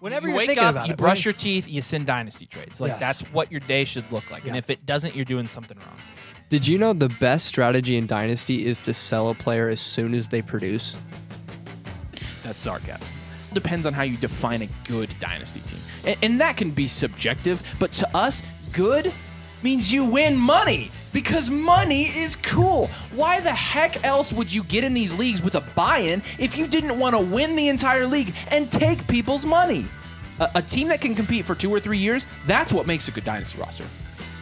Whenever you you're wake thinking up, about you it, brush your teeth, you send dynasty trades. Like, Yes. that's what your day should look like. And if it doesn't, you're doing something wrong. Did you know the best strategy in Dynasty is to sell a player as soon as they produce? That's sarcasm. Depends on how you define a good dynasty team. And that can be subjective, but to us, good means you win money because money is cool. Why the heck else would you get in these leagues with a buy-in if you didn't want to win the entire league and take people's money? A team that can compete for 2 or 3 years, that's what makes a good dynasty roster.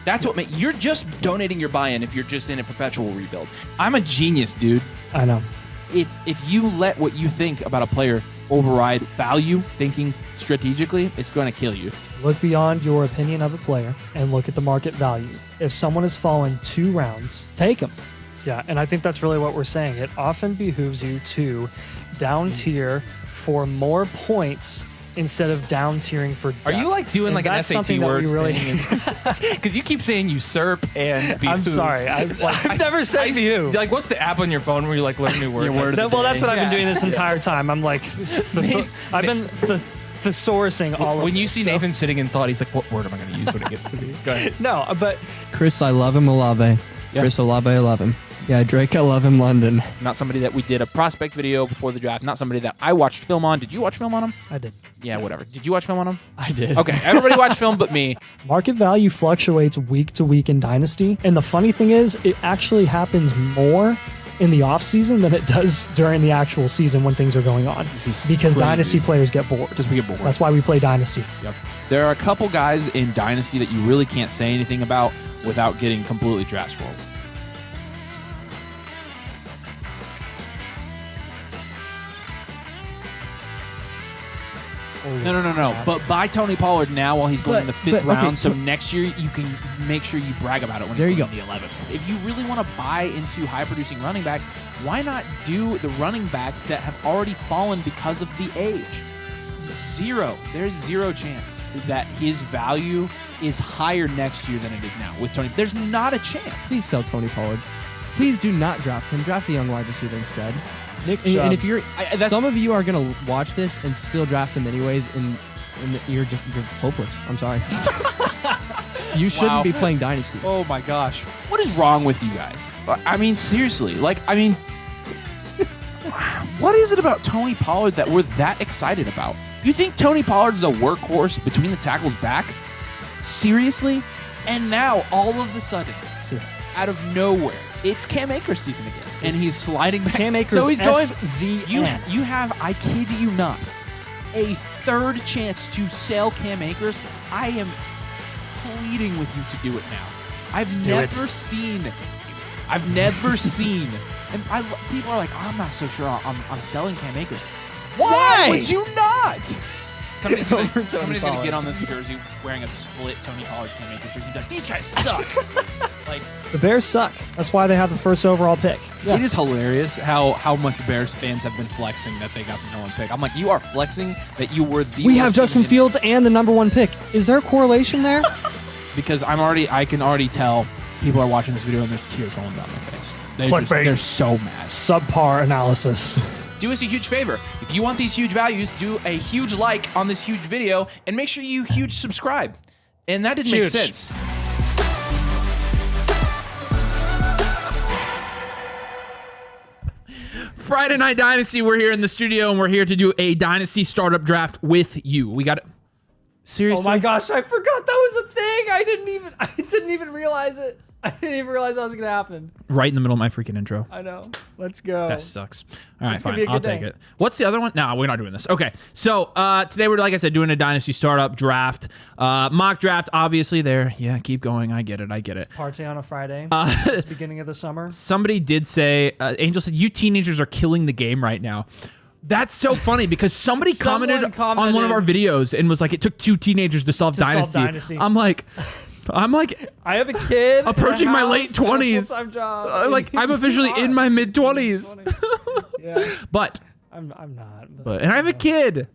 That's what makes you're just donating your buy-in if you're just in a perpetual rebuild. I'm a genius, dude. I know. It's if you let what you think about a player override value, thinking strategically, it's going to kill you. Look beyond your opinion of a player and look at the market value. If someone has fallen 2 rounds, take them. Yeah, and I think that's really what we're saying. It often behooves you to down tier for more points instead of down tiering for depth. Are you like doing And like an that's SAT something that we words really thing? Because you keep saying usurp and I'm behooves. sorry. I've never said to you. Like, what's the app on your phone where you like learn new words? Well, that's what I've been Yeah. doing this entire time. I'm like, I've been thesaurusing all of When you this, see so- Nathan sitting in thought, he's like, what word am I going to use when it gets to me? Go ahead. No, but Chris, I love him, Olave. Yeah. Chris Olave, I love him. Yeah, Drake, I love him, London. Not somebody that we did a prospect video before the draft. Not somebody that I watched film on. Did you watch film on him? I did. Yeah, whatever. Did you watch film on him? I did. Okay, everybody watched film but me. Market value fluctuates week to week in Dynasty. And the funny thing is, it actually happens more in the off season than it does during the actual season when things are going on. Because crazy. Dynasty players get bored. Because we get bored. That's why we play Dynasty. Yep. There are a couple guys in Dynasty that you really can't say anything about without getting completely trash for them. No. But buy Tony Pollard now while he's going in the 5th round, so next year you can make sure you brag about it when he's going in the 11th. If you really want to buy into high-producing running backs, why not do the running backs that have already fallen because of the age? There's zero chance that his value is higher next year than it is now with Tony. There's not a chance. Please sell Tony Pollard. Please do not draft him. Draft a young wide receiver instead. Nick And if you're, that's- some of you are gonna watch this and still draft him anyways, and you're hopeless. I'm sorry. You shouldn't be playing Dynasty. Oh my gosh. What is wrong with you guys? I mean, seriously. What is it about Tony Pollard that we're that excited about? You think Tony Pollard's the workhorse between the tackles back? Seriously? And now, all of a sudden, out of nowhere, it's Cam Akers season again. And he's sliding back. Cam Akers, so he's going. SZN. You have, I kid you not, a 3rd chance to sell Cam Akers. I am pleading with you to do it now. I've never seen, and people are like, oh, I'm not so sure I'm selling Cam Akers. Why would you not? Somebody's gonna get on this jersey wearing a split Tony Pollard Cam Akers jersey and be like, these guys suck. Like, The Bears suck. That's why they have the 1st overall pick. Yeah. It is hilarious how much Bears fans have been flexing that they got the #1 pick. I'm like, you are flexing that you were the. We have worst Justin team in- Fields and the #1 pick. Is there a correlation there? because I can already tell people are watching this video and there's tears rolling down their face. Clickbait. They're so mad. Subpar analysis. Do us a huge favor. If you want these huge values, do a huge like on this huge video and make sure you huge subscribe. And that didn't make Huge. sense. Friday Night Dynasty, we're here in the studio and we're here to do a Dynasty startup draft with you. We got it. Seriously? Oh my gosh, I forgot that was a thing. I didn't even realize it. I didn't even realize that was going to happen. Right in the middle of my freaking intro. I know. Let's go. That sucks. All right, It's gonna fine. be a I'll good take day. it. What's the other one? No, we're not doing this. Okay. So today we're, like I said, doing a Dynasty startup draft. Mock draft, obviously there. Yeah, keep going. I get it. Party on a Friday. It's the beginning of the summer. Somebody did say, Angel said, you teenagers are killing the game right now. That's so funny because somebody Someone commented on one of our videos and was like, it took 2 teenagers to solve Dynasty. I'm like, I have a kid. in a approaching my house late and a 20s. full-time job. I'm officially in my mid 20s. Yeah. But I'm not. and I have a kid.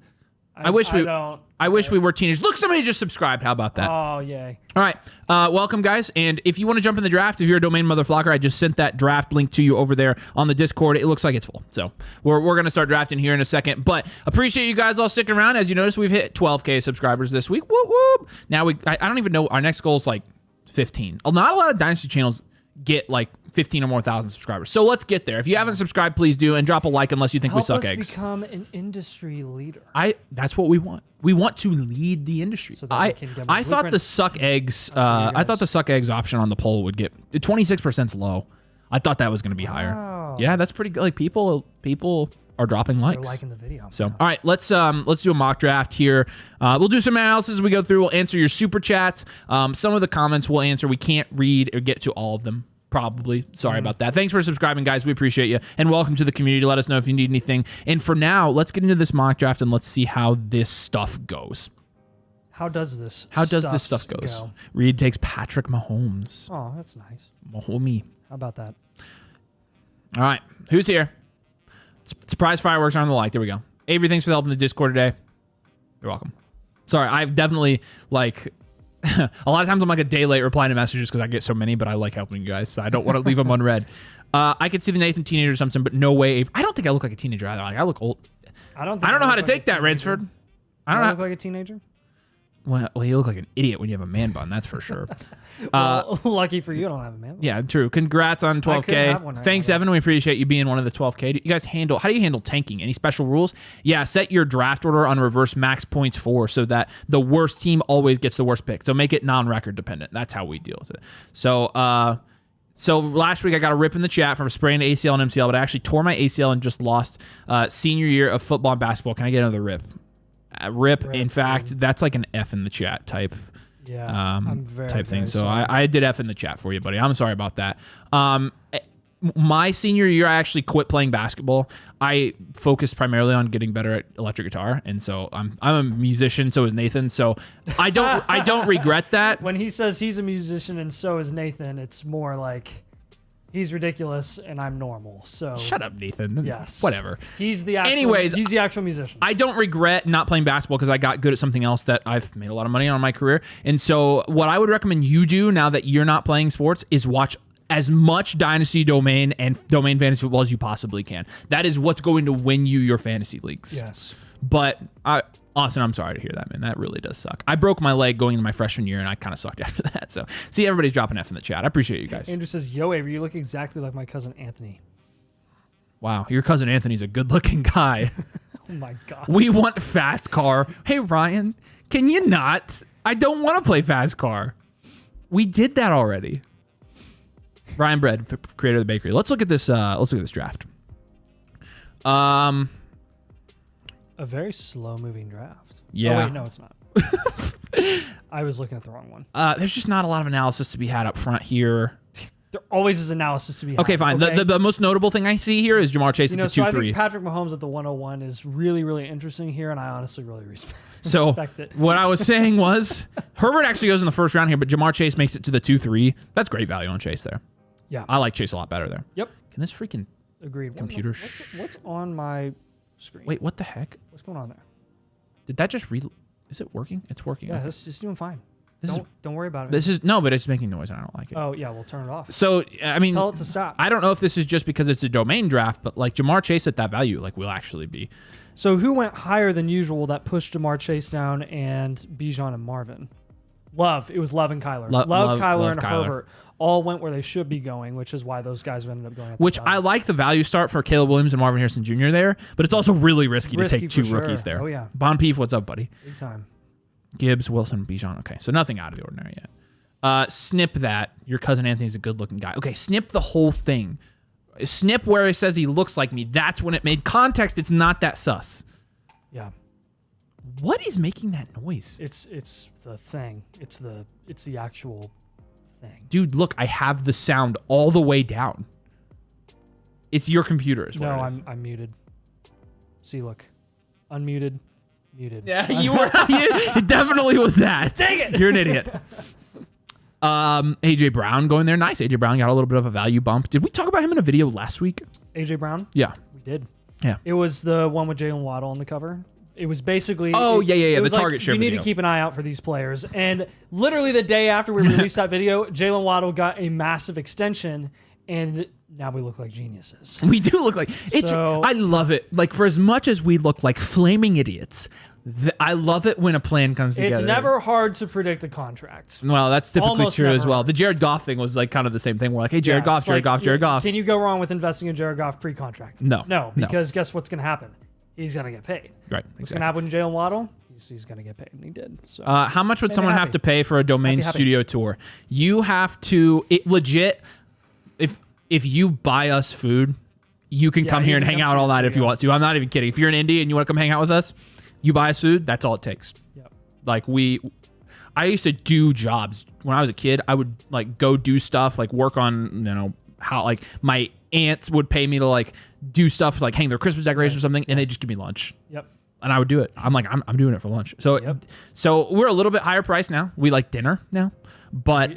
I wish we don't. I wish we were teenagers. Look, somebody just subscribed. How about that? Oh, yay. All right. Welcome, guys. And if you want to jump in the draft, if you're a domain motherflocker, I just sent that draft link to you over there on the Discord. It looks like it's full. So we're going to start drafting here in a second. But appreciate you guys all sticking around. As you notice, we've hit 12K subscribers this week. Whoop, whoop. Now, I don't even know. Our next goal is like 15. Not a lot of Dynasty channels get like 15 or more thousand subscribers. So let's get there. If you haven't subscribed, please do, and drop a like unless you think we suck eggs. Become an industry leader. That's what we want. We want to lead the industry. So that we can get more I thought the suck eggs I thought the suck eggs option on the poll would get 26%'s low. I thought that was going to be higher. Yeah, that's pretty good. Like people are dropping likes. They're liking the video. So, all right, let's do a mock draft here. We'll do some analysis as we go through. We'll answer your super chats. Some of the comments we'll answer. We can't read or get to all of them. Probably. Sorry about that. Thanks for subscribing, guys. We appreciate you. And welcome to the community. Let us know if you need anything. And for now, let's get into this mock draft and let's see how this stuff goes. How does this stuff goes? Reed takes Patrick Mahomes. Oh, that's nice. Mahomie. How about that? All right. Who's here? Surprise fireworks are on the like. There we go. Avery, thanks for the help in the Discord today. You're welcome. Sorry, I've definitely, like, a lot of times I'm like a day late replying to messages because I get so many, but I like helping you guys, so I don't want to leave them unread. I could see the Nathan teenager or something, but no way. I don't think I look like a teenager either. Like, I look old. I don't know how to take that, Ransford. I don't look like a teenager. Well, you look like an idiot when you have a man bun, that's for sure. Well, lucky for you, I don't have a man bun. Yeah, true. Congrats on 12K. Thanks, Evan. We appreciate you being one of the 12K. You guys how do you handle tanking? Any special rules? Yeah, set your draft order on reverse max points for so that the worst team always gets the worst pick. So make it non-record dependent. That's how we deal with it. So last week I got a rip in the chat from spraying the ACL and MCL, but I actually tore my ACL and just lost senior year of football and basketball. Can I get another rip? Rip. In fact, that's like an F in the chat type. Yeah, I'm very, type thing. very so sorry. I did F in the chat for you, buddy. I'm sorry about that. My senior year, I actually quit playing basketball. I focused primarily on getting better at electric guitar, and so I'm a musician. So is Nathan. So I don't regret that. When he says he's a musician and so is Nathan, it's more like he's ridiculous and I'm normal. So shut up, Nathan. Yes, whatever. He's the actual, he's the actual musician. I don't regret not playing basketball because I got good at something else that I've made a lot of money on in my career. And so what I would recommend you do now that you're not playing sports is watch as much Dynasty domain and domain fantasy football as you possibly can. That is what's going to win you your fantasy leagues. Yes. But Austin, I'm sorry to hear that, man. That really does suck. I broke my leg going into my freshman year, and I kind of sucked after that. So, see, everybody's dropping F in the chat. I appreciate you guys. Andrew says, "Yo, Avery, you look exactly like my cousin Anthony." Wow, your cousin Anthony's a good-looking guy. Oh my god. We want fast car. Hey Ryan, can you not? I don't want to play fast car. We did that already. Ryan Bread, creator of the bakery. Let's look at this. Let's look at this draft. A very slow-moving draft. Yeah. Oh, wait, no, it's not. I was looking at the wrong one. There's just not a lot of analysis to be had up front here. There always is analysis to be had. Okay, fine. Okay? The most notable thing I see here is Jamar Chase at the 2-3. So I think Patrick Mahomes at the 101 is really, really interesting here, and I honestly really respect it. What I was saying was Herbert actually goes in the first round here, but Jamar Chase makes it to the 2-3. That's great value on Chase there. Yeah. I like Chase a lot better there. Yep. Can this freaking Agreed. computer... What's on my screen? Wait, what the heck? What's going on there? Did that just Is it working? It's working. Yeah, okay. it's doing fine. Don't worry about it. But it's making noise and I don't like it. Oh, yeah, we'll turn it off. So, I mean... Tell it to stop. I don't know if this is just because it's a domain draft, but like Jamar Chase at that value, like will actually be... So who went higher than usual that pushed Jamar Chase down and Bijan and Marvin? Love. It was Love and Kyler. Love Kyler and Herbert all went where they should be going, which is why those guys ended up going at the Which top. I like the value start for Caleb Williams and Marvin Harrison Jr. there, but it's also really risky to take two rookies there. Oh, yeah. Bon Peef, what's up, buddy? Big time. Gibbs, Wilson, Bijan. Okay, so nothing out of the ordinary yet. Snip that. Your cousin Anthony's a good-looking guy. Okay, snip the whole thing. Snip where he says he looks like me. That's when it made context. It's not that sus. Yeah. What is making that noise? It's the thing. It's the actual thing. Dude, look, I have the sound all the way down. It's your computer is what No, it is. I'm muted. See, look. Unmuted. Muted. Yeah, you were. It definitely was that. Dang it! You're an idiot. AJ Brown going there. Nice. AJ Brown got a little bit of a value bump. Did we talk about him in a video last week? AJ Brown? Yeah. We did. Yeah. It was the one with Jalen Waddle on the cover. It was basically... Oh, yeah. it The was target share You need video. to keep an eye out for these players. And literally the day after we released that video, Jalen Waddle got a massive extension, and now we look like geniuses. We do look like... I love it. Like, for as much as we look like flaming idiots, I love it when a plan comes together. It's never hard to predict a contract. Well, that's typically Almost true as never well. hard. The Jared Goff thing was like kind of the same thing. We're like, hey, Jared Goff. Can you go wrong with investing in Jared Goff pre-contract? No. Because guess what's going to happen? He's going to get paid. Right. What's going to happen with Jalen Waddle? He's going to get paid, and he did. So, how much would someone have to pay for a domain studio tour? You have to legit. If you buy us food, you can come here and hang out all night if you want to. I'm not even kidding. If you're in Indy and you want to come hang out with us, you buy us food. That's all it takes. Yep. Like I used to do jobs when I was a kid. I would like go do stuff, like work on how like my aunts would pay me to like do stuff like hang their Christmas decorations or something, and they just give me lunch. Yep. And I would do it. I'm like, I'm doing it for lunch. So so we're a little bit higher price now. We like dinner now, but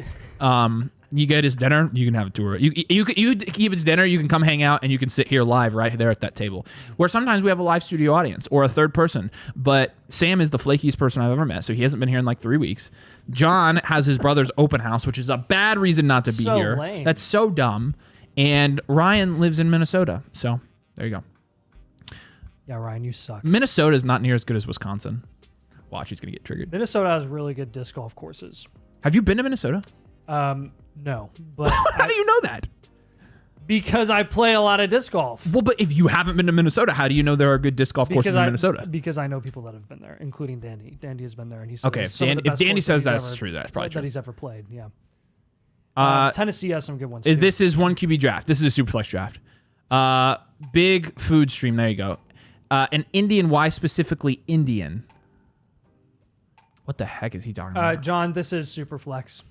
you get his dinner, you can have a tour. You keep his dinner, you can come hang out, and you can sit here live right there at that table. Where sometimes we have a live studio audience or a third person, but Sam is the flakiest person I've ever met, so he hasn't been here in like 3 weeks. John has his brother's open house, which is a bad reason not to be here. Lame. That's so dumb. And Ryan lives in Minnesota, so there you go. Yeah, Ryan, you suck. Minnesota is not near as good as Wisconsin. Watch, he's gonna get triggered. Minnesota has really good disc golf courses. Have you been to Minnesota? No, but How do you know that? Because I play a lot of disc golf. Well, but if you haven't been to Minnesota, how do you know there are good disc golf courses in Minnesota? Because I know people that have been there, including Dandy. Dandy has been there, and he's okay. If Dandy says that's true, that's probably true. That he's ever played. Yeah. Tennessee has some good ones. This is one QB draft. This is a Superflex draft. Big food stream. There you go. An Indian. Why specifically Indian? What the heck is he talking about? John, this is Superflex.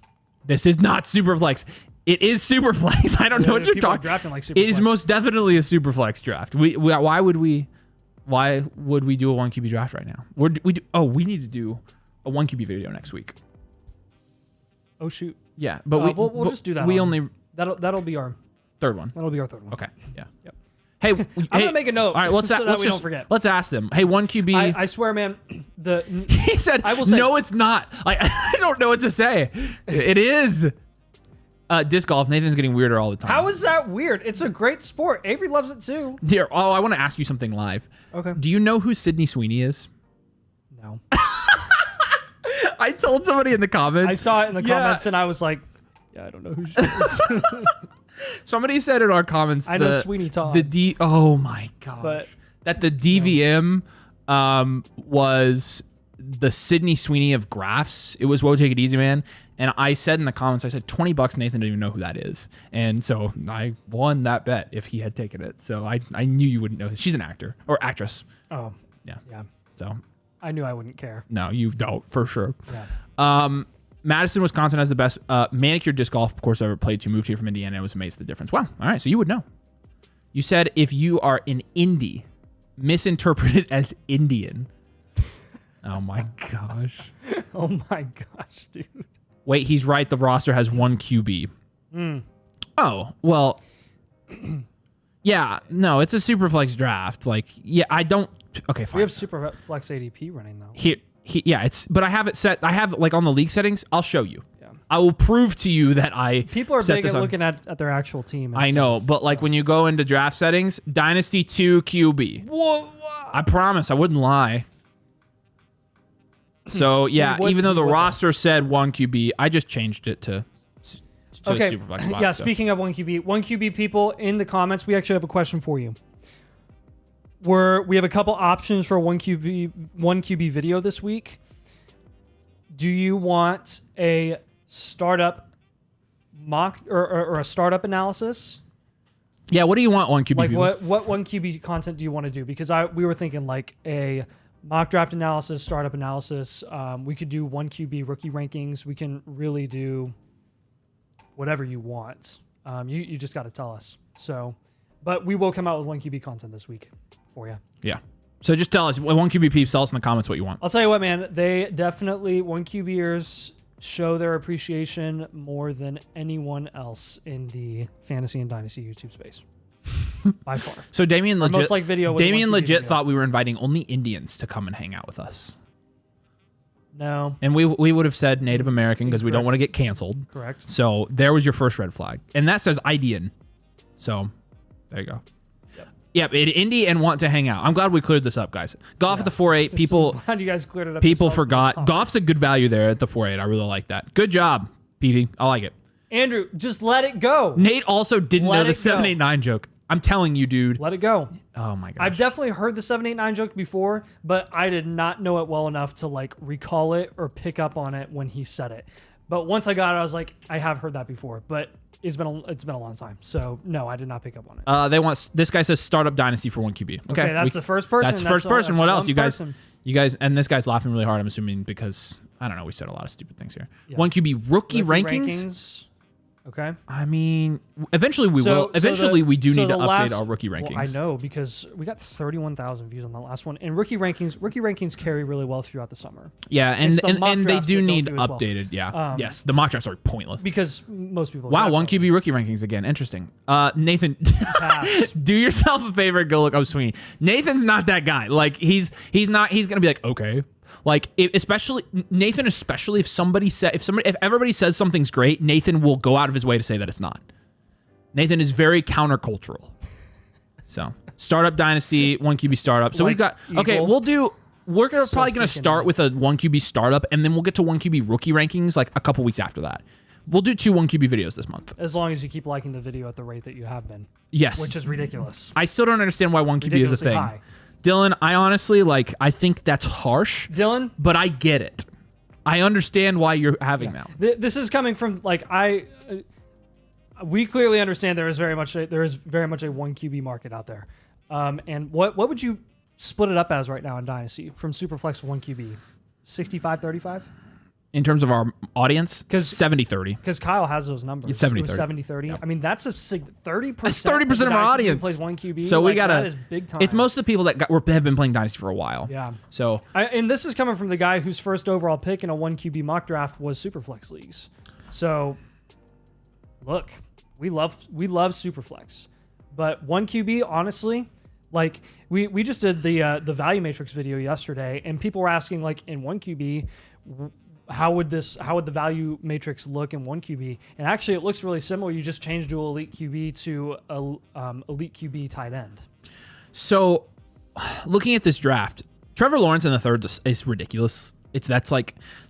This is not Superflex. It is Superflex. I don't know what you're talking. Drafting like Superflex. It is most definitely a Superflex draft. Why would we do a one QB draft right now? We need to do a one QB video next week. Oh shoot. Yeah, but we'll just do that. That'll be our third one. That'll be our third one. Okay. Yeah. Yep. Hey, I'm gonna make a note. All right, let's don't forget. Let's ask them. Hey, one QB. I swear, man. He said, I will say, "No, it's not." I don't know what to say. It is disc golf. Nathan's getting weirder all the time. How is that weird? It's a great sport. Avery loves it too. Here, I want to ask you something live. Okay. Do you know who Sydney Sweeney is? No. I told somebody in the comments. I saw it in the comments, and I was like, "Yeah, I don't know who she is." Somebody said in our comments, I know Sweeney Todd. Oh my god! But that the DVM was the Sydney Sweeney of graphs. It was Whoa, Take It Easy, Man. And I said in the comments, I said $20. Nathan didn't even know who that is, and so I won that bet if he had taken it. So I knew you wouldn't know. She's an actor or actress. Oh yeah. So I knew I wouldn't care. No, you don't for sure. Yeah. Madison, Wisconsin has the best manicured disc golf course I've ever played to. Moved here from Indiana. I was amazed at the difference. Wow. All right. So you would know. You said if you are in Indy, misinterpret it as Indian. Oh my gosh. Oh my gosh, dude. Wait, he's right. The roster has one QB. Oh, well. Yeah. No, it's a Superflex draft. Like, yeah, I don't. Okay, fine. We have Superflex ADP running though. But I have it set. I have like on the league settings. I'll show you. Yeah. I will prove to you that people are big at looking at their actual team. I know, but like when you go into draft settings, Dynasty 2 QB. What? I promise, I wouldn't lie. So yeah, even though the roster said one QB, I just changed it to Superflex spots. Yeah. Speaking of one QB people in the comments, we actually have a question for you. We have a couple options for one QB video this week. Do you want a startup mock or a startup analysis? Yeah, what do you want one QB? Like what one QB content do you want to do? Because we were thinking like a mock draft analysis, startup analysis. We could do one QB rookie rankings. We can really do whatever you want. You just got to tell us. So, but we will come out with one QB content this week for you. Yeah. So just tell us, one QB peeps, tell us in the comments what you want. I'll tell you what, man. They definitely, one QBers show their appreciation more than anyone else in the fantasy and dynasty YouTube space. by far. So Damien Our legit, most liked video was Damien 1QB legit video. thought we were inviting only Indians to come and hang out with us. No. And we would have said Native American because we don't want to get canceled. Correct. So there was your first red flag. And that says Indian. So there you go. Yep, Indy and want to hang out. I'm glad we cleared this up, guys. Golf at the 4.8. People, How do you guys cleared it up? people yourselves in the forgot. comments? Golf's a good value there at the 4.8. I really like that. Good job, PV. I like it. Andrew, just let it go. Nate also didn't Let know the it go. 789 joke. I'm telling you, dude. Let it go. Oh my gosh. I've definitely heard the 789 joke before, but I did not know it well enough to like recall it or pick up on it when he said it. But once I got it, I was like, I have heard that before, but it's been a long time. So no, I did not pick up on it. They want, this guy says startup dynasty for 1QB. Okay, that's the first person. That's first person. That's What else? one You person. guys, and this guy's laughing really hard. I'm assuming because I don't know. We said a lot of stupid things here. Yeah. 1QB rookie rankings. Okay. I mean, eventually we will. Eventually, we do need to update our rookie rankings. Well, I know because we got 31,000 views on the last one, and rookie rankings carry really well throughout the summer. Yeah, and It's the mock they drafts do that don't need do as well. updated. Yeah, yes, the mock drafts are pointless. Because most people. Wow, draft 1QB rookie rankings again. Interesting. Nathan, Pass. do yourself a favor. Go look up Sweeney. Nathan's not that guy. Like he's not. He's gonna be like, okay. Like especially Nathan, especially if everybody says something's great, Nathan will go out of his way to say that it's not. Nathan is very countercultural. So startup dynasty, 1QB startup. So Like we've got okay. Eagle. We're So probably gonna freaking start with a 1QB startup, and then we'll get to 1QB rookie rankings like a couple weeks after that. We'll do 2 1QB videos this month. As long as you keep liking the video at the rate that you have been. Yes, Which is ridiculous. I still don't understand why 1QB is a Ridiculously thing. high. Dylan, I honestly I think that's harsh, Dylan, but I get it. I understand why you're having that. this is coming from we clearly understand there is very much a 1QB market out there. And what would you split it up as right now in Dynasty from Superflex to 1QB? 65-35? In terms of our audience, 70-30. Because Kyle has those numbers. It's 70-30. 70-30. Yep. I mean, that's 30%. That's 30% of our audience. Plays 1QB. So we gotta. That is big time. It's most of the people that have been playing Dynasty for a while. Yeah. So And this is coming from the guy whose first overall pick in a 1QB mock draft was Superflex leagues. So, look, we love Superflex, but 1QB, honestly, like we just did the value matrix video yesterday, and people were asking like in 1QB, how would the value matrix look in 1QB? And actually, it looks really similar. You just change to elite QB to elite QB tight end. So, looking at this draft, Trevor Lawrence in the third is ridiculous.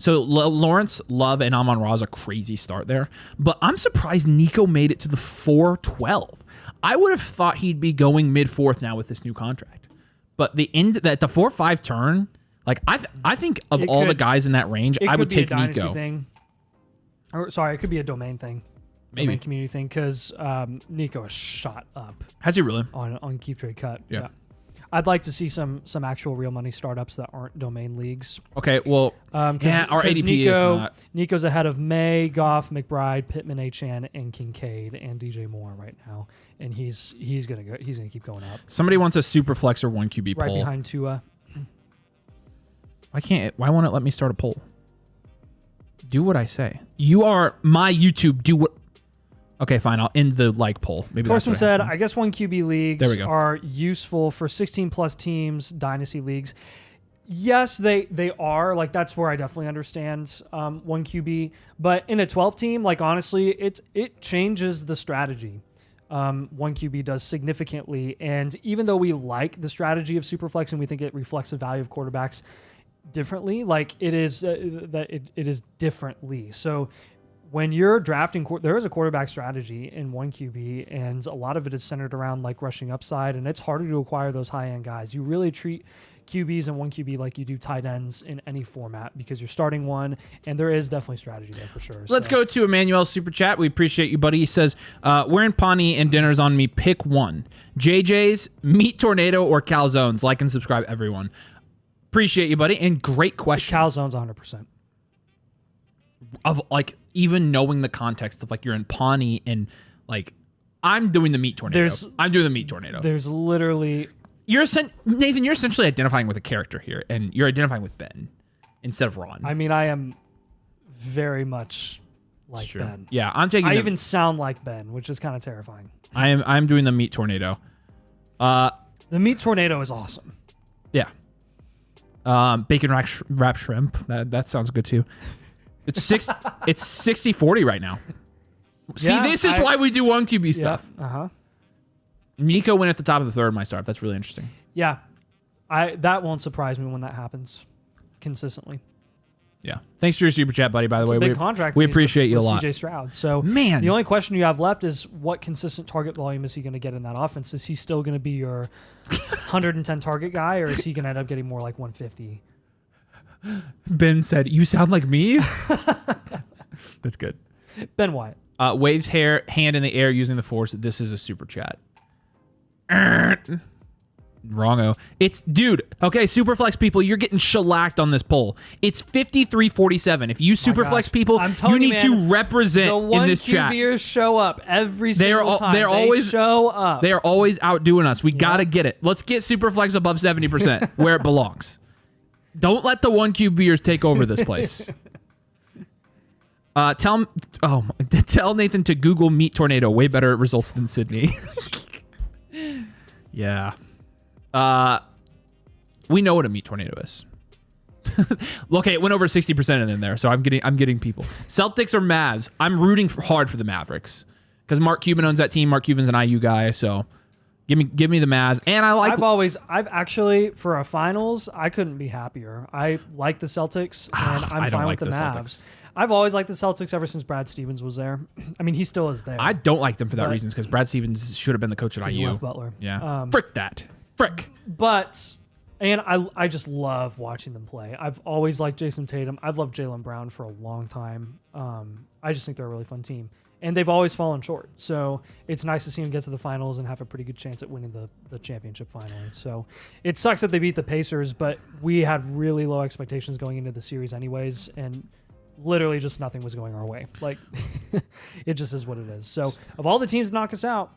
Lawrence, Love, and Amon-Ra is a crazy start there. But I'm surprised Nico made it to the 4-12. I would have thought he'd be going mid-4th now with this new contract. But the 4-5 turn, like I think of all the guys in that range, I would take Dynasty Nico. Thing. Or sorry, it could be a domain thing. Maybe. Domain community thing, because Nico is shot up Has he really? on Keep Trade Cut. Yeah. I'd like to see some actual real money startups that aren't domain leagues. Okay, well, our ADP is not. Nico's ahead of May, Goff, McBride, Pittman, Achane, and Kincaid, and DJ Moore right now, and he's gonna keep going up. Somebody wants a super flex or 1QB Right poll. behind Tua. Why won't it let me start a poll? Do what I say. You are my YouTube. Do what? Okay, fine. I'll end the poll. Maybe Corson said, I guess 1QB leagues There we go. are useful for 16 plus teams, dynasty leagues. Yes, they are. Like, that's where I definitely understand 1QB. But in a 12 team, honestly, it changes the strategy. 1QB does significantly. And even though we like the strategy of Superflex and we think it reflects the value of quarterbacks differently, it is differently. So when you're drafting, there is a quarterback strategy in 1QB, and a lot of it is centered around rushing upside, and it's harder to acquire those high-end guys. You really treat QBs in 1QB like you do tight ends in any format because you're starting one, and there is definitely strategy there for sure. Let's go to Emmanuel's super chat. We appreciate you, buddy. He says, we're in Pawnee and dinner's on me. Pick one. JJ's, Meat Tornado, or Calzones. Like and subscribe, everyone. Appreciate you, buddy. And great question. Calzone's 100%. Of even knowing the context of you're in Pawnee and I'm doing the Meat Tornado. I'm doing the Meat Tornado. There's literally... Nathan, you're essentially identifying with a character here, and you're identifying with Ben instead of Ron. I mean, I am very much like Ben. Yeah, I'm taking. I even sound like Ben, which is kind of terrifying. I'm doing the Meat Tornado. The meat tornado is awesome. Yeah. Bacon wrap shrimp. That sounds good too. It's 60-40 right now. See, this is why we do one QB stuff. Nico went at the top of the third. My start. That's really interesting. Yeah, that won't surprise me when that happens consistently. Yeah. Thanks for your super chat, buddy. By the way, big contract. We appreciate you a lot. CJ Stroud. So, man, the only question you have left is what consistent target volume is he going to get in that offense? Is he still going to be your 110 target guy, or is he going to end up getting more like 150? Ben said, "You sound like me." That's good. Ben Wyatt. Waves hand in the air using the force. This is a super chat. Wrongo. It's dude. Okay, Superflex people, you're getting shellacked on this poll. It's 53-47. If you Superflex people, you need to represent in this chat. The one QBers show up every single time. They always show up. They are always outdoing us. We gotta get it. Let's get Superflex above 70% where it belongs. Don't let the one QBers take over this place. Tell Nathan to Google meat tornado. Way better results than Sydney. Yeah. We know what a meat tornado is. Okay, it went over 60% in there, so I'm getting people. Celtics or Mavs? I'm rooting hard for the Mavericks because Mark Cuban owns that team. Mark Cuban's an IU guy, so give me the Mavs. And I've actually for a finals, I couldn't be happier. I like the Celtics, and I'm fine with the Mavs. Celtics. I've always liked the Celtics ever since Brad Stevens was there. I mean, he still is there. I don't like them for that reason because Brad Stevens should have been the coach at IU. Left Butler. Yeah. Frick that. Frick. But, and I just love watching them play. I've always liked Jason Tatum. I've loved Jaylen Brown for a long time. I just think they're a really fun team. And they've always fallen short. So it's nice to see them get to the finals and have a pretty good chance at winning the championship finally. So it sucks that they beat the Pacers, but we had really low expectations going into the series anyways. And literally just nothing was going our way. Like, it just is what it is. So of all the teams to knock us out,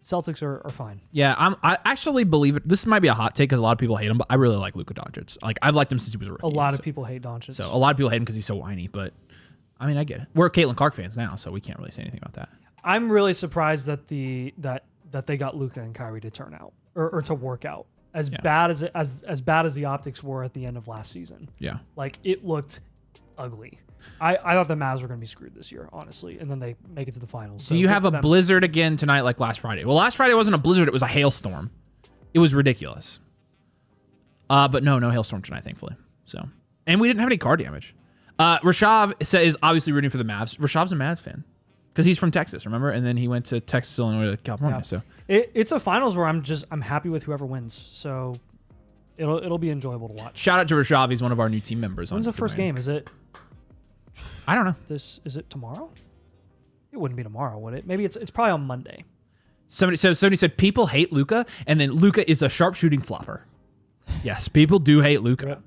Celtics are fine. Yeah, I actually believe it. This might be a hot take because a lot of people hate him, but I really like Luka Doncic. Like, I've liked him since he was a rookie. A lot of people hate Doncic. So a lot of people hate him because he's so whiny, but I mean, I get it. We're Caitlin Clark fans now, so we can't really say anything about that. I'm really surprised that that they got Luka and Kyrie to turn out or to work out as bad as the optics were at the end of last season. Yeah, like it looked ugly. I thought the Mavs were going to be screwed this year, honestly, and then they make it to the finals. So you have a blizzard again tonight like last Friday. Well, last Friday wasn't a blizzard. It was a hailstorm. It was ridiculous. But no hailstorm tonight, thankfully. So, and we didn't have any car damage. Rashav is obviously rooting for the Mavs. Rashav's a Mavs fan because he's from Texas, remember? And then he went to Texas, Illinois, to California. Yeah. So it's a finals where I'm happy with whoever wins. So it'll be enjoyable to watch. Shout out to Rashav. He's one of our new team members. When's the first game? Is it? I don't know. Is it tomorrow? It wouldn't be tomorrow, would it? Maybe it's probably on Monday. Somebody said people hate Luka, and then Luka is a sharpshooting flopper. Yes, people do hate Luka. Yep.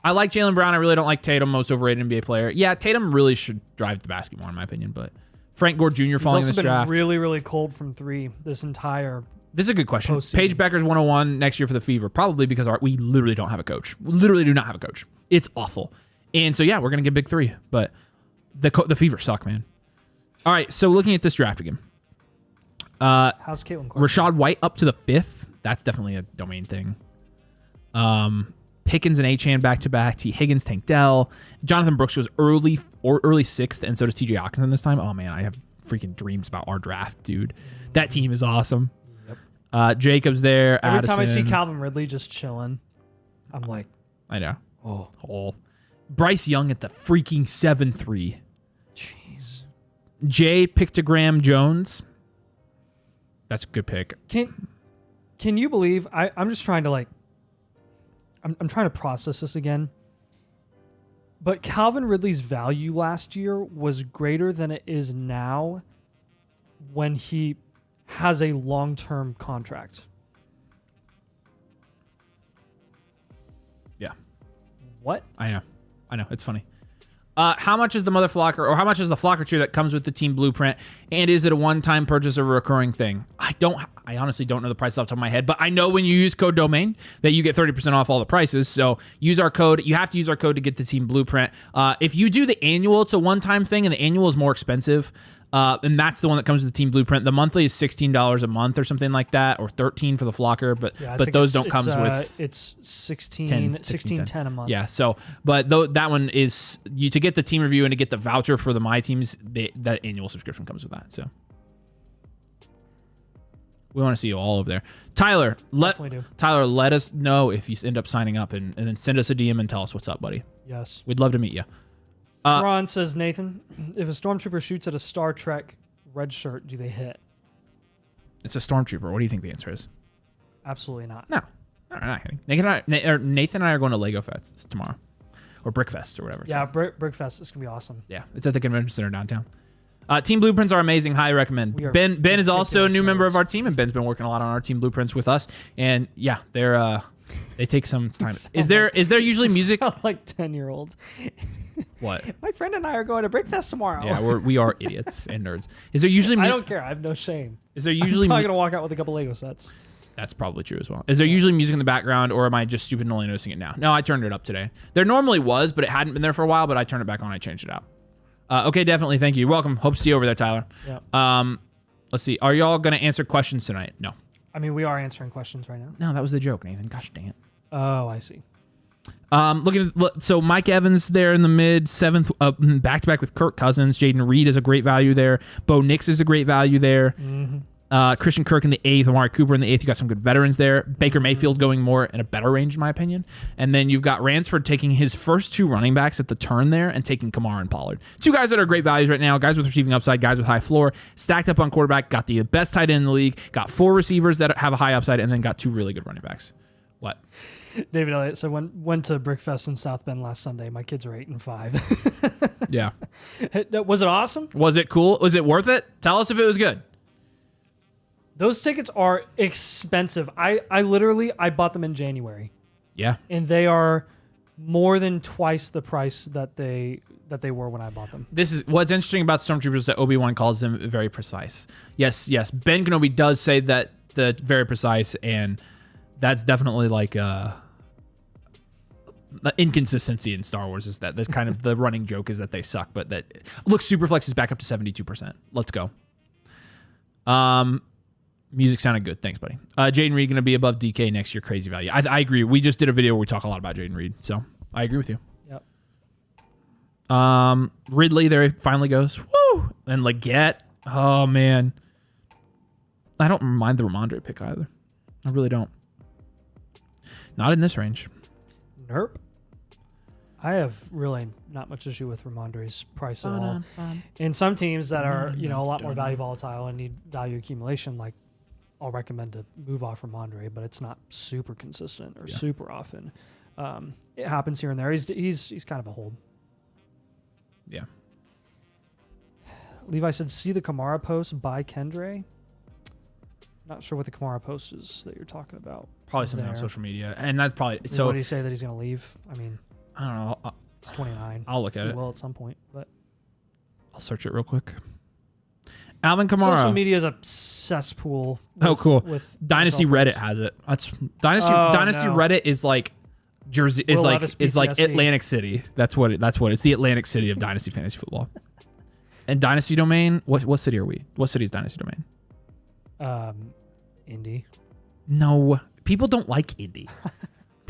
I like Jaylen Brown. I really don't like Tatum, most overrated NBA player. Yeah, Tatum really should drive the basket more, in my opinion. But Frank Gore Jr. falling in this draft. He's also been really, really cold from three this entire. This is a good question. Paige Becker's 101 next year for the Fever, probably because we literally don't have a coach. We literally do not have a coach. It's awful. And so yeah, we're gonna get big three, but the Fever suck, man. All right, so looking at this draft again. How's Caitlin Clark? Rashad White up to the 5th. That's definitely a domain thing. Pickens and Achane back-to-back. T. Higgins, Tank Dell. Jonathan Brooks was early 6th, and so does TJ Hawkinson this time. Oh, man, I have freaking dreams about our draft, dude. That team is awesome. Yep. Jacobs there. Every Addison. time I see Calvin Ridley just chilling, I'm like, I know. Oh. Bryce Young at the freaking 7-3. Jeez. Jay Pictogram Jones. That's a good pick. Can you believe I'm just trying to I'm trying to process this again. But Calvin Ridley's value last year was greater than it is now when he has a long-term contract. Yeah. What? I know. It's funny. How much is the mother flocker, or how much is the flocker tier that comes with the team blueprint? And is it a one-time purchase or a recurring thing? I honestly don't know the price off the top of my head, but I know when you use code domain that you get 30% off all the prices. So use our code. You have to use our code to get the team blueprint. If you do the annual, it's a one-time thing, and the annual is more expensive. And that's the one that comes with the team blueprint. The monthly is $16 a month or something like that, or $13 for the flocker. But those don't come with. It's $16.10 a month. Yeah. So, but that one is you to get the team review and to get the voucher for the My Teams. That annual subscription comes with that. So. We want to see you all over there. Tyler, let us know if you end up signing up and then send us a DM and tell us what's up, buddy. Yes. We'd love to meet you. Ron says, Nathan, if a stormtrooper shoots at a Star Trek red shirt, do they hit? It's a stormtrooper. What do you think the answer is? Absolutely not. No. We're not hitting. Nathan and I are going to Lego Fest tomorrow. Or Brickfest or whatever. Yeah, Brickfest is going to be awesome. Yeah, it's at the convention center downtown. Team blueprints are amazing. Highly recommend. Ben is also a new member of our team, and Ben's been working a lot on our team blueprints with us. And yeah, they take some time. Is there usually music? Like 10-year-old. What? My friend and I are going to Brickfest tomorrow. Yeah, we are idiots and nerds. Is there usually? I don't care. I have no shame. Is there usually? I'm probably gonna walk out with a couple Lego sets. That's probably true as well. Is there usually music in the background, or am I just stupid and only noticing it now? No, I turned it up today. There normally was, but it hadn't been there for a while. But I turned it back on. I changed it out. Okay, definitely. Thank you. Welcome. Hope to see you over there, Tyler. Yeah. Let's see. Are y'all going to answer questions tonight? No. I mean, we are answering questions right now. No, that was the joke, Nathan. Gosh dang it. Oh, I see. So Mike Evans there in the mid 7th, back-to-back with Kirk Cousins. Jaden Reed is a great value there. Bo Nix is a great value there. Mm-hmm. Christian Kirk in the 8th, Amari Cooper in the 8th. You got some good veterans there. Baker Mayfield going more in a better range, in my opinion. And then you've got Ransford taking his first 2 running backs at the turn there and taking Kamara and Pollard. 2 guys that are great values right now. Guys with receiving upside, guys with high floor. Stacked up on quarterback. Got the best tight end in the league. Got 4 receivers that have a high upside, and then got 2 really good running backs. What? David Elliott. So went to Brickfest in South Bend last Sunday. My kids are 8 and 5. Yeah. Was it awesome? Was it cool? Was it worth it? Tell us if it was good. Those tickets are expensive. I bought them in January. Yeah. And they are more than twice the price that they were when I bought them. This is what's interesting about Stormtroopers, that Obi-Wan calls them very precise. Yes. Ben Kenobi does say that the very precise, and that's definitely like inconsistency in Star Wars is that. That's kind of the running joke is that they suck, but that look, Superflex is back up to 72%. Let's go. Music sounded good. Thanks, buddy. Jaden Reed going to be above DK next year. Crazy value. I agree. We just did a video where we talk a lot about Jaden Reed, so I agree with you. Yep. Ridley there finally goes. Woo! And Leggett. Oh, man. I don't mind the Ramondre pick either. I really don't. Not in this range. Nope. I have really not much issue with Ramondre's price at all. In some teams that are, a lot more value volatile and need value accumulation, like I'll recommend to move off Ramondre, but it's not super consistent or super often. It happens here and there. He's kind of a hold. Yeah. Levi said, see the Kamara post by Kendre. Not sure what the Kamara post is that you're talking about. Probably something on social media. And that's probably... So what did he say that he's going to leave? I mean... I don't know. He's 29. I'll look at it. Will at some point, but... I'll search it real quick. Alvin Kamara. Social media is a cesspool. Cool. With Dynasty Reddit has it. That's Dynasty Reddit is like Jersey is like Atlantic City. That's what it's the Atlantic City of Dynasty fantasy football. And Dynasty Domain, what city are we? What city is Dynasty Domain? Indy. No, people don't like Indy.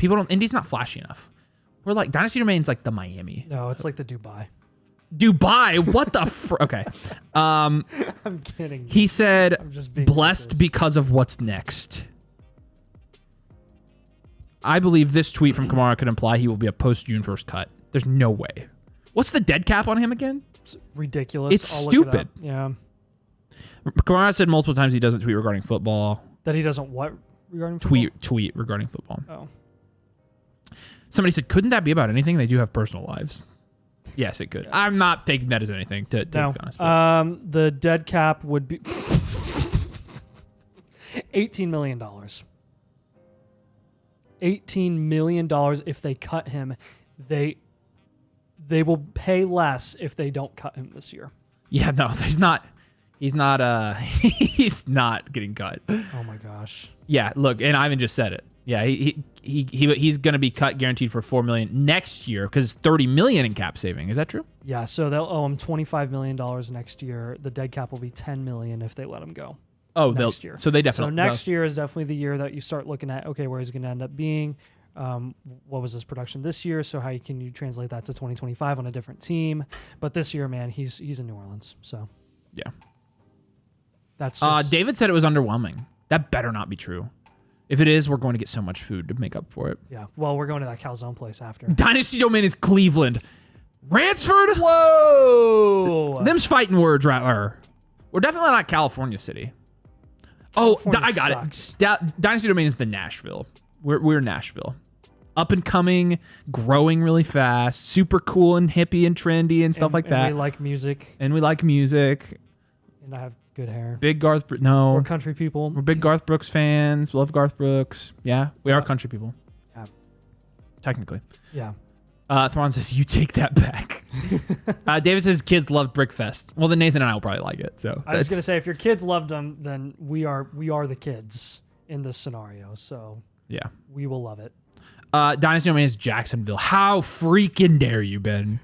Indy's not flashy enough. We're like Dynasty Domain's like the Miami. No, it's like the Dubai. What the okay. I'm kidding. He said, I'm just being blessed because of what's next. I believe this tweet from Kamara could imply he will be a post-June 1st cut. There's no way. What's the dead cap on him again? It's ridiculous. It's stupid. Yeah. Kamara said multiple times he doesn't tweet regarding football. That he doesn't what regarding football? Tweet regarding football. Oh. Somebody said, couldn't that be about anything? They do have personal lives. Yes, it could. Yeah. I'm not taking that as anything, to be honest. The dead cap would be $18 million. $18 million if they cut him. They will pay less if they don't cut him this year. Yeah, no, there's not. He's not he's not getting cut. Oh my gosh. Yeah, look, and Ivan just said it. Yeah, he's going to be cut guaranteed for $4 million next year because it's $30 million in cap saving. Is that true? Yeah, so they'll owe him $25 million next year. The dead cap will be $10 million if they let him go. Oh, next year. So they definitely. So next year is definitely the year that you start looking at, okay, where he's going to end up being. What was his production this year? So how can you translate that to 2025 on a different team? But this year, man, he's in New Orleans. So yeah, that's just, David said it was underwhelming. That better not be true. If it is, we're going to get so much food to make up for it. Yeah. Well, we're going to that calzone place after. Dynasty domain is Cleveland. Ransford? Whoa! Them's fighting words, Rattler. We're definitely not California City. California I got sucks. it. Dynasty domain is the Nashville. We're Nashville. Up and coming, growing really fast, super cool and hippie and trendy and stuff like that. And we like music. And we like music. And I have good hair. Big Garth Brooks. No. We're country people. We're big Garth Brooks fans. We love Garth Brooks. Yeah, we are country people. Yeah. Technically. Yeah. Thrawn says, you take that back. David says, kids love Brickfest. Well, then Nathan and I will probably like it. So I was going to say, if your kids loved them, then we are the kids in this scenario. So yeah, we will love it. Dynasty domain is Jacksonville. How freaking dare you, Ben?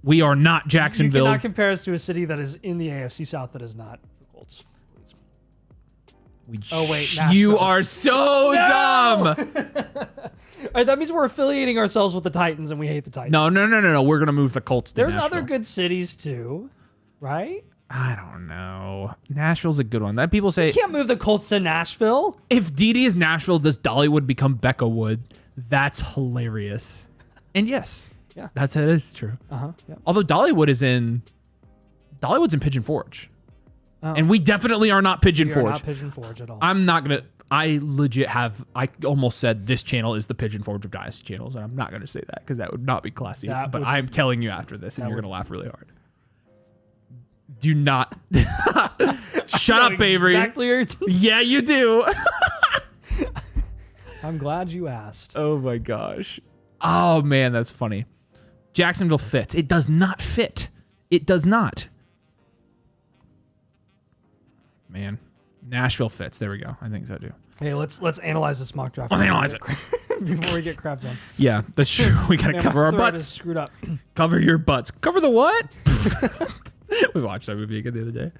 We are not Jacksonville. You cannot compare us to a city that is in the AFC South that is not the Colts. Please. Oh, wait. You Nashville. are so dumb. All right, that means we're affiliating ourselves with the Titans and we hate the Titans. No. We're going to move the Colts to There's Nashville. other good cities too, right? I don't know. Nashville's a good one. That people say You can't move the Colts to Nashville. if DD is Nashville, does Dollywood become Becca Wood? That's hilarious. And yes, Yeah. that is true. Yeah. Although Dollywood's in Pigeon Forge, Oh. and we definitely are not Pigeon We are Forge. not Pigeon Forge at all. I'm not gonna. I legit have. I almost said this channel is the Pigeon Forge of Dynasty channels, and I'm not gonna say that because that would not be classy. That But would- I'm telling you after this, and that you're would- gonna laugh really hard. Do not. Shut up, Avery. Exactly. Yeah, you do. I'm glad you asked. Oh my gosh. Oh man, that's funny. Jacksonville fits. It does not fit. It does not. Man. Nashville fits. There we go. I think so too. Hey, let's analyze this mock draft. Let's analyze it. before we get crap done. Yeah, that's true. We gotta Man, cover my our throat butts. is screwed up. Cover your butts. Cover the what? We watched that movie again the other day.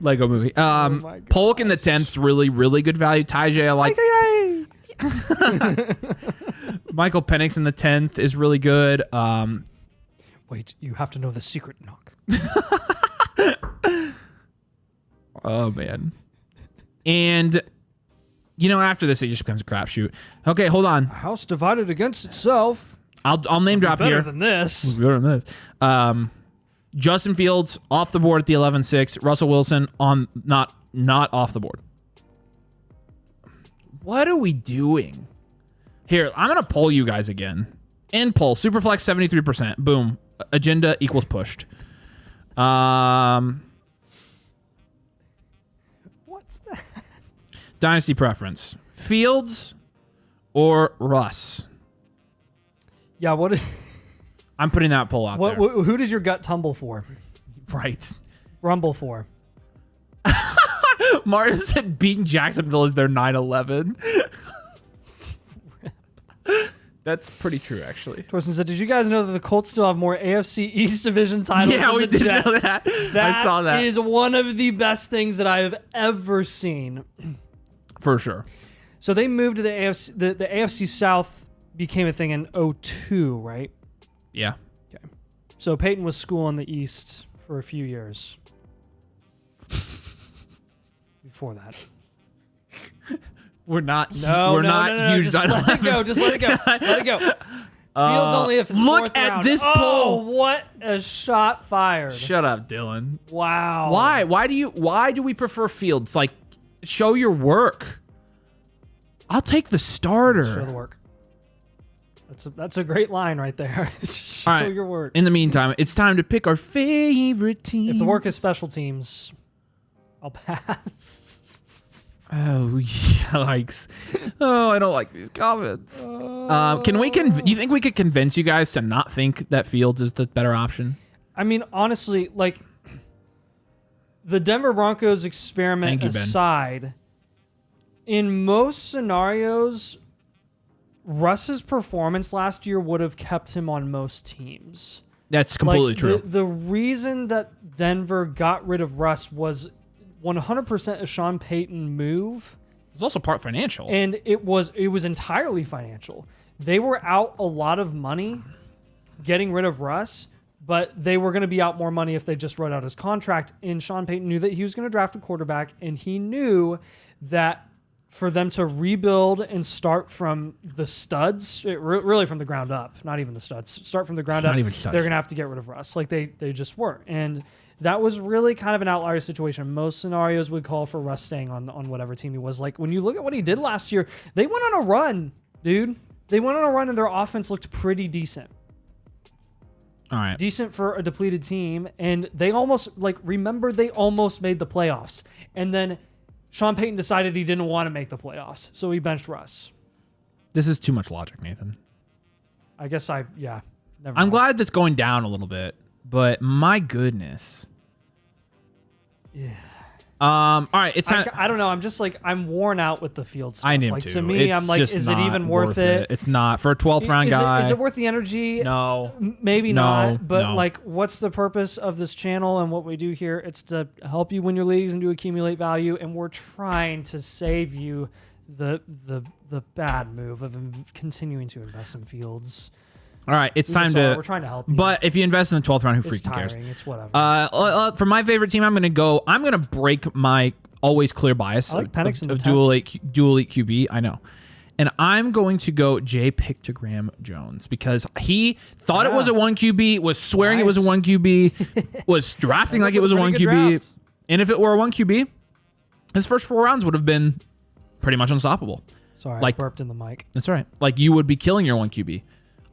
Lego movie. my gosh. Polk in the 10th, really, really good value. Tajay, I like. Michael Penix in the 10th is really good. Wait, you have to know the secret knock. Oh man. And after this, it just becomes a crapshoot. Okay, hold on. A house divided against itself. I'll name drop Better here. than this. Better than this. Justin Fields off the board at the 11-6. Russell Wilson on not off the board. What are we doing? Here, I'm gonna poll you guys again. End poll. Superflex 73%. Boom. Agenda equals pushed. What's that? Dynasty preference. Fields or Russ? Yeah, what? I'm putting that poll out there. Who does your gut tumble for? Right. Rumble for? Mario said beating Jacksonville is their 9/11. That's pretty true, actually. Torsten said, "Did you guys know that the Colts still have more AFC East Division titles?" Yeah, than we the did Jets? know that. I saw that. That is one of the best things that I have ever seen. For sure. So they moved to the AFC. The AFC South became a thing in 2002, right? Yeah. Okay. So Peyton was schooling the East for a few years. Before that. We're not No, huge just let it go. Just let it go. Let it go. Fields only if it's look fourth at round. this Oh, poll. what a shot fired. Shut up, Dylan. Wow. Why? Why do we prefer Fields? Like, show your work. I'll take the starter. Show the work. That's a great line right there. Show All right. your work. In the meantime, it's time to pick our favorite team. If the work is special teams, I'll pass. Oh, yikes. Oh, I don't like these comments. Can we do you think we could convince you guys to not think that Fields is the better option? I mean, honestly, like, the Denver Broncos experiment aside, in most scenarios, Russ's performance last year would have kept him on most teams. That's completely true. The reason that Denver got rid of Russ was 100% a Sean Payton move. It was also part financial. And it was entirely financial. They were out a lot of money getting rid of Russ, but they were going to be out more money if they just wrote out his contract. And Sean Payton knew that he was going to draft a quarterback, and he knew that for them to rebuild and start from the studs, really from the ground up, not even the studs, start from the ground up, they're going to have to get rid of Russ. Like they just were. And that was really kind of an outlier situation. Most scenarios would call for Russ staying on whatever team he was. Like when you look at what he did last year, they went on a run, dude. They went on a run and their offense looked pretty decent. All right. Decent for a depleted team. And they almost, remember they almost made the playoffs. And then Sean Payton decided he didn't want to make the playoffs. So he benched Russ. This is too much logic, Nathan. I guess never I'm mind. glad that's going down a little bit, but my goodness. Yeah. All right, it's time. I don't know. I'm just I'm worn out with the field stuff. I am too. To me, it's I'm like, just is it not even worth it? It's not for a 12th round guy. Is it worth the energy? No. Maybe not. But no. What's the purpose of this channel and what we do here? It's to help you win your leagues and to accumulate value. And we're trying to save you the bad move of continuing to invest in Fields. All right, it's time to. We're trying to help you. But if you invest in the 12th round, who It's freaking cares? tiring. It's whatever. For my favorite team, I'm going to break my always clear bias I like Penix in the of 10th. dual elite QB. I know. And I'm going to go J. Pictogram Jones because he thought it was a 1 QB, was swearing it was a 1 QB, was drafting like it was a 1 QB. Draft. And if it were a 1 QB, his first 4 rounds would have been pretty much unstoppable. Sorry, I burped in the mic. That's all right. You would be killing your 1 QB.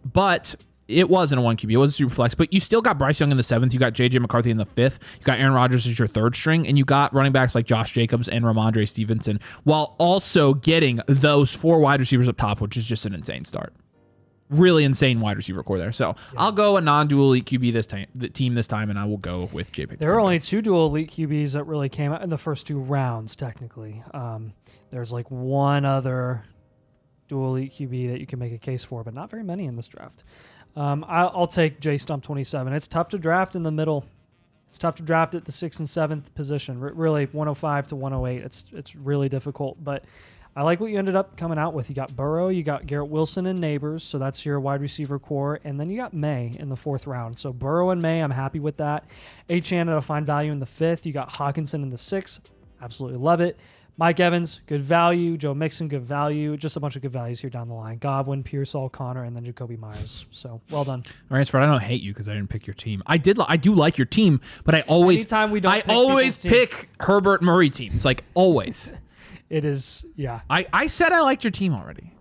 But it wasn't a 1 QB. It was a super flex. But you still got Bryce Young in the 7th. You got J.J. McCarthy in the 5th. You got Aaron Rodgers as your 3rd string. And you got running backs like Josh Jacobs and Ramondre Stevenson, while also getting those 4 wide receivers up top, which is just an insane start. Really insane wide receiver core there. So I'll go a non-dual elite QB this time, and I will go with J.P. There are only 2 dual elite QBs that really came out in the first 2 rounds, technically. There's one other dual elite QB that you can make a case for, but not very many in this draft. I'll take J Stump 27. It's tough to draft in the middle. It's tough to draft at the 6th and 7th position. Really, 105 to 108. It's really difficult, but I like what you ended up coming out with. You got Burrow, you got Garrett Wilson and Neighbors, so that's your wide receiver core, and then you got May in the 4th round. So Burrow and May, I'm happy with that. Achane at a fine value in the 5th. You got Hawkinson in the 6th. Absolutely love it. Mike Evans, good value. Joe Mixon, good value. Just a bunch of good values here down the line. Godwin, Pearsall, Connor, and then Jacoby Myers. So, well done. Ransford, I don't hate you because I didn't pick your team. I do like your team, but I always pick Herbert Murray teams. Always. It is, yeah. I said I liked your team already.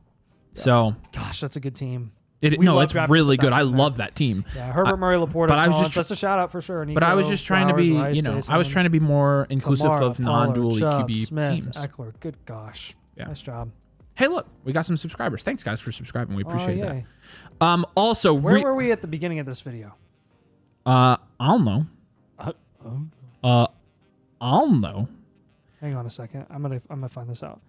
Yeah. So, gosh, that's a good team. It's really good. I love that team. Yeah, Herbert Murray, Laporta, but that's a shout out for sure. Nico, but I was just trying Flowers, to be, Rice, Jason, I was trying to be more inclusive Kamara, of non-dual Chubb, QB Smith, teams. Eckler, good gosh. Yeah. Nice job. Hey, look, we got some subscribers. Thanks, guys, for subscribing. We appreciate that. Also, where were we at the beginning of this video? I'll know. I'll know. Hang on a second. I'm gonna find this out.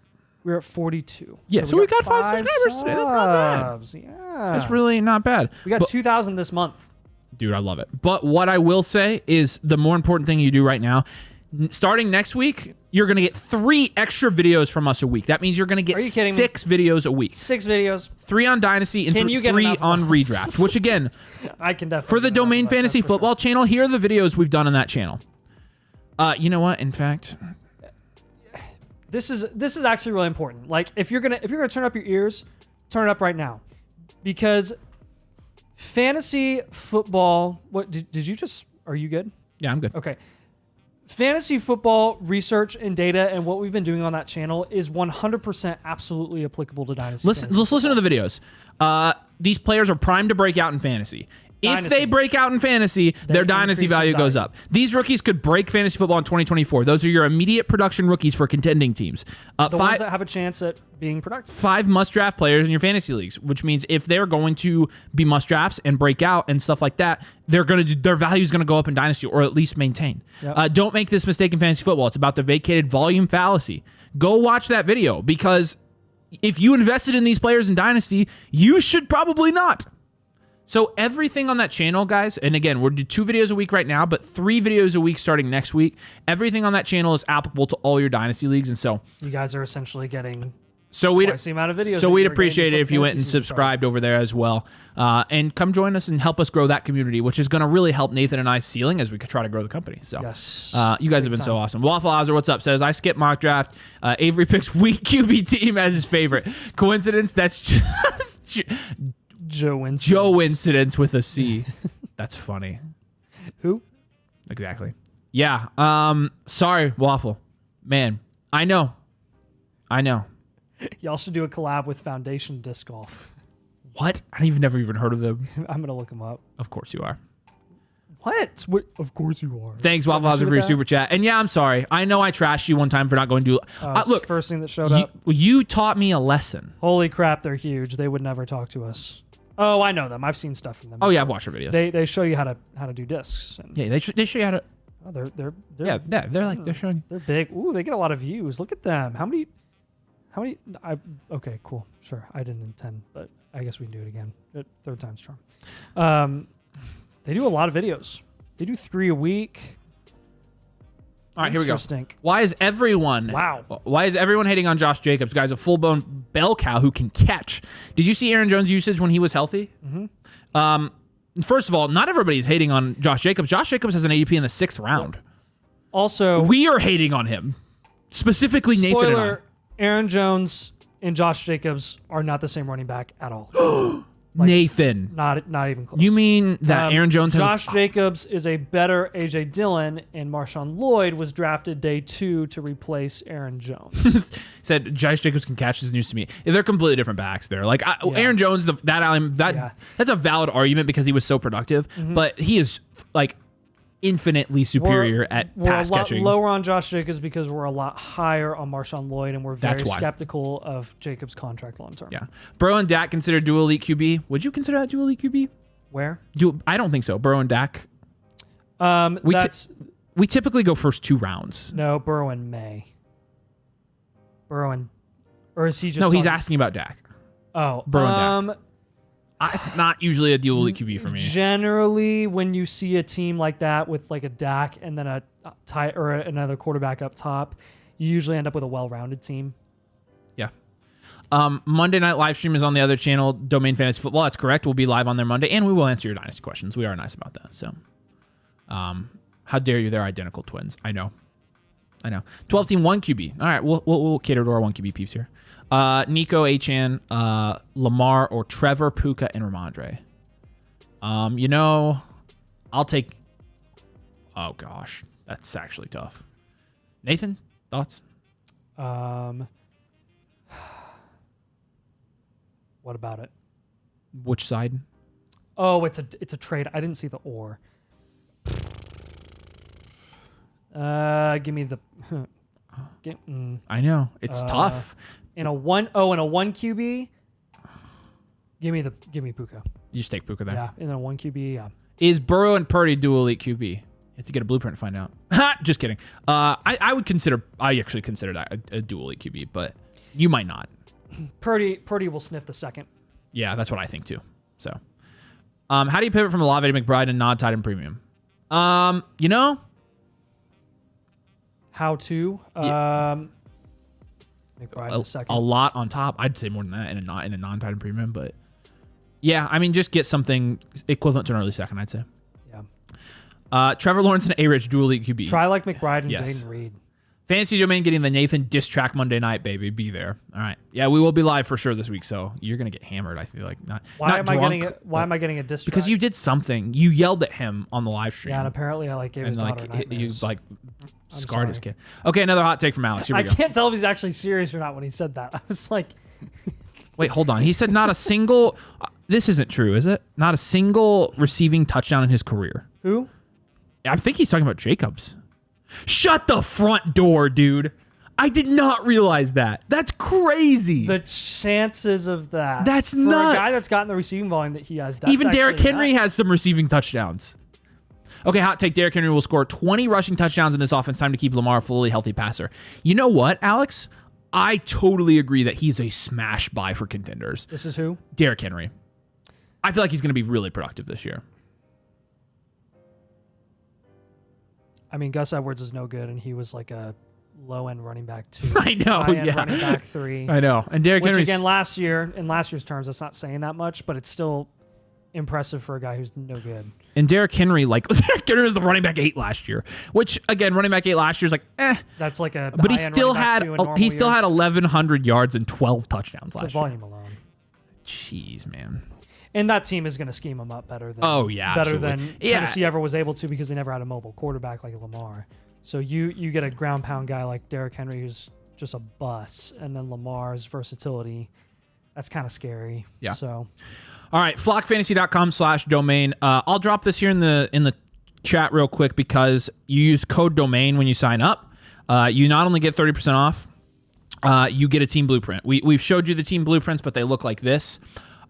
We're at 42. Yeah, so we got 5 subscribers today. That's not bad. Yeah. That's really not bad. We got 2,000 this month. Dude, I love it. But what I will say is the more important thing you do right now, starting next week, you're going to get 3 extra videos from us a week. That means you're going to get 6 videos a week. 6 videos. 3 on Dynasty and 3 on Redraft. Which, again, I can definitely for the Domain Fantasy Football channel, here are the videos we've done on that channel. You know what? In fact... This is actually really important. If you're gonna turn up your ears, turn it up right now, because fantasy football. What did you just? Are you good? Yeah, I'm good. Okay. Fantasy football research and data and what we've been doing on that channel is 100% absolutely applicable to Dynasty. Let's listen to the videos. These players are primed to break out in fantasy. If they break out in fantasy, their dynasty value goes up. These rookies could break fantasy football in 2024. Those are your immediate production rookies for contending teams. The ones that have a chance at being productive. 5 must-draft players in your fantasy leagues, which means if they're going to be must-drafts and break out and stuff like that, their value is going to go up in dynasty or at least maintain. Yep. Don't make this mistake in fantasy football. It's about the vacated volume fallacy. Go watch that video, because if you invested in these players in dynasty, you should probably not. So everything on that channel, guys, and again, we're doing 2 videos a week right now, but 3 videos a week starting next week. Everything on that channel is applicable to all your dynasty leagues, and so you guys are essentially getting twice the amount of videos. So we'd appreciate it if you went and subscribed over there as well, and come join us and help us grow that community, which is going to really help Nathan and I's ceiling as we try to grow the company. So yes, you guys have been so awesome. Waffle Hauser, what's up? Says I skipped mock draft. Avery picks weak QB team as his favorite. Coincidence? That's just Joe Incidence with a C. That's funny. Who? Exactly. Yeah. Sorry, Waffle. Man, I know. Y'all should do a collab with Foundation Disc Golf. What? I've never even heard of them. I'm gonna look them up. Of course you are. What? Of course you are. Thanks, Waffle Hauser, for your super chat. And yeah, I'm sorry. I know I trashed you one time for not going to. Look, first thing that showed up. You taught me a lesson. Holy crap, they're huge. They would never talk to us. Oh, I know them. I've seen stuff from them. Oh yeah, I've watched their videos. They show you how to do discs. And yeah, they show you how to. Oh, they're they're showing you. They're big. Ooh, they get a lot of views. Look at them. How many? Okay, cool. Sure, I didn't intend, but I guess we can do it again. Third time's charm. They do a lot of videos. They do 3 a week. All right, here we go. Why is everyone hating on Josh Jacobs? Guy's a full-blown bell cow who can catch. Did you see Aaron Jones' usage when he was healthy? Mm-hmm. First of all, not everybody is hating on Josh Jacobs. Josh Jacobs has an ADP in the 6th round. Also, we are hating on him. Specifically, Nathan and I. Aaron Jones and Josh Jacobs are not the same running back at all. Nathan. Not even close. You mean that Aaron Jones has Josh Jacobs is a better A.J. Dillon, and Marshawn Lloyd was drafted day 2 to replace Aaron Jones. Said Josh Jacobs can catch is news to me. They're completely different backs there. Aaron Jones, that's a valid argument because he was so productive, but he is infinitely superior at pass catching. We're a lot lower on Josh Jacobs because we're a lot higher on Marshawn Lloyd, and we're very skeptical of Jacobs' contract long term. Yeah, Burrow and Dak considered dual elite QB. Would you consider that dual elite QB? Where? I don't think so. Burrow and Dak. We typically go first 2 rounds. No, Burrow and May. Or is he just? No, he's asking about Dak. Oh, Burrow and Dak. It's not usually a dual elite QB for me. Generally, when you see a team like that with like a Dak and then a tight or another quarterback up top, you usually end up with a well-rounded team. Yeah. Monday night live stream is on the other channel, Domain Fantasy Football. That's correct. We'll be live on there Monday, and we will answer your dynasty questions. We are nice about that. So, how dare you? They're identical twins. I know. 12-team 1 QB. All right, we'll cater to our 1 QB peeps here. Nico, Achan, Lamar, or Trevor, Puka, and Ramondre. I'll take. Oh gosh, that's actually tough. Nathan, thoughts? What about it? Which side? Oh, it's a trade. I didn't see the or. Give me the. I know it's tough. In a 1 QB. Give me Puka. You just take Puka there. Yeah, in a 1 QB. Yeah. Is Burrow and Purdy dual elite QB? You have to get a blueprint to find out. Just kidding. I actually consider that a dual elite QB, but you might not. Purdy will sniff the second. Yeah, that's what I think too. So, how do you pivot from Olave to McBride and not tight end premium? How to? McBride in second. A lot on top. I'd say more than that in a non-tight end premium, but yeah, I mean, just get something equivalent to an early second, I'd say. Yeah. Trevor Lawrence and A-Rich dual elite QB. Try like McBride and Jaden Reed. Fantasy Domain getting the Nathan diss track Monday night, baby. Be there. All right. Yeah, we will be live for sure this week, so you're gonna get hammered. I feel like Why am I getting a diss track? Because you did something. You yelled at him on the live stream. Yeah, and apparently I gave his daughter nightmares. You scarred his kid. Okay, another hot take from Alex. Here we go. I can't tell if he's actually serious or not when he said that. I was like, wait, hold on. He said not a single. This isn't true, is it? Not a single receiving touchdown in his career. Who? I think he's talking about Jacobs. Shut the front door, dude. I did not realize that. That's crazy. The chances of that. That's for nuts. a guy that's gotten the receiving volume that he has. Even Derrick Henry has some receiving touchdowns. Okay, hot take. Derrick Henry will score 20 rushing touchdowns in this offense. Time to keep Lamar a fully healthy passer. You know what, Alex? I totally agree that he's a smash buy for contenders. This is who? Derrick Henry. I feel like he's going to be really productive this year. I mean, Gus Edwards is no good, and he was like a low-end running back 2. I know, high-end yeah. running back 3. I know. And Derrick Henry, again, last year, in last year's terms, that's not saying that much, but it's still impressive for a guy who's no good. And Derrick Henry, Derrick Henry was the running back 8 last year, which again, running back 8 last year is like, That's like a. But he still had 1,100 yards and 12 touchdowns last year. Volume alone. Jeez, man. And that team is going to scheme him up better than. Absolutely. Than Tennessee ever was able to because they never had a mobile quarterback like Lamar. So you get a ground pound guy like Derrick Henry who's just a bus, and then Lamar's versatility. That's kind of scary. Yeah. So. All right, flockfantasy.com/domain. I'll drop this here in the chat real quick because you use code domain when you sign up. You not only get 30% off, you get a team blueprint. We've showed you the team blueprints, but they look like this.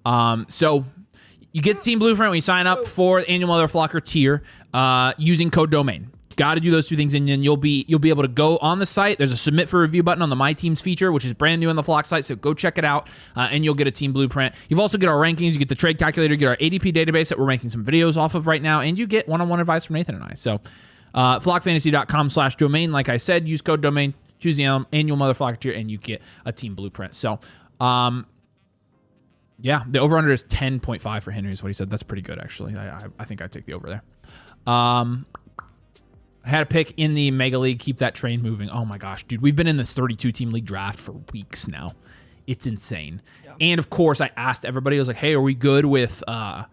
So you get the team blueprint when you sign up for the annual Mother Flocker tier using code domain. Got to do those two things, and then you'll be able to go on the site. There's a submit for review button on the My Teams feature, which is brand new on the Flock site, so go check it out, and you'll get a team blueprint. You've also get our rankings, you get the trade calculator, you get our ADP database that we're making some videos off of right now, and you get one-on-one advice from Nathan and I. So flockfantasy.com/domain, like I said, use code domain, choose the annual Mother Flocker tier, and you get a team blueprint. So yeah, the over-under is 10.5 for Henry is what he said. That's pretty good, actually. I think I'd take the over there. I had a pick in the Mega League. Keep that train moving. Oh, my gosh, dude. We've been in this 32-team league draft for weeks now. It's insane. Yeah. And, of course, I asked everybody. I was like, hey, are we good with...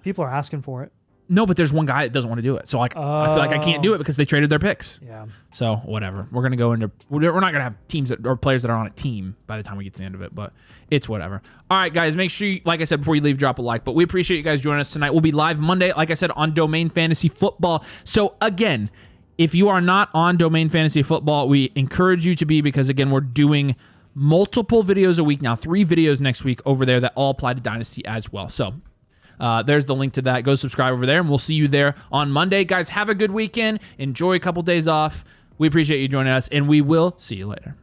People are asking for it. No, but there's one guy that doesn't want to do it. So I feel like I can't do it because they traded their picks. Yeah. So whatever. We're going to go into... We're not going to have teams or players that are on a team by the time we get to the end of it, but it's whatever. All right, guys, make sure, like I said, before you leave, drop a like. But we appreciate you guys joining us tonight. We'll be live Monday, like I said, on Domain Fantasy Football. So, again... If you are not on Domain Fantasy Football, we encourage you to be because, again, we're doing multiple videos a week now, 3 videos next week over there that all apply to Dynasty as well. So there's the link to that. Go subscribe over there, and we'll see you there on Monday. Guys, have a good weekend. Enjoy a couple days off. We appreciate you joining us, and we will see you later.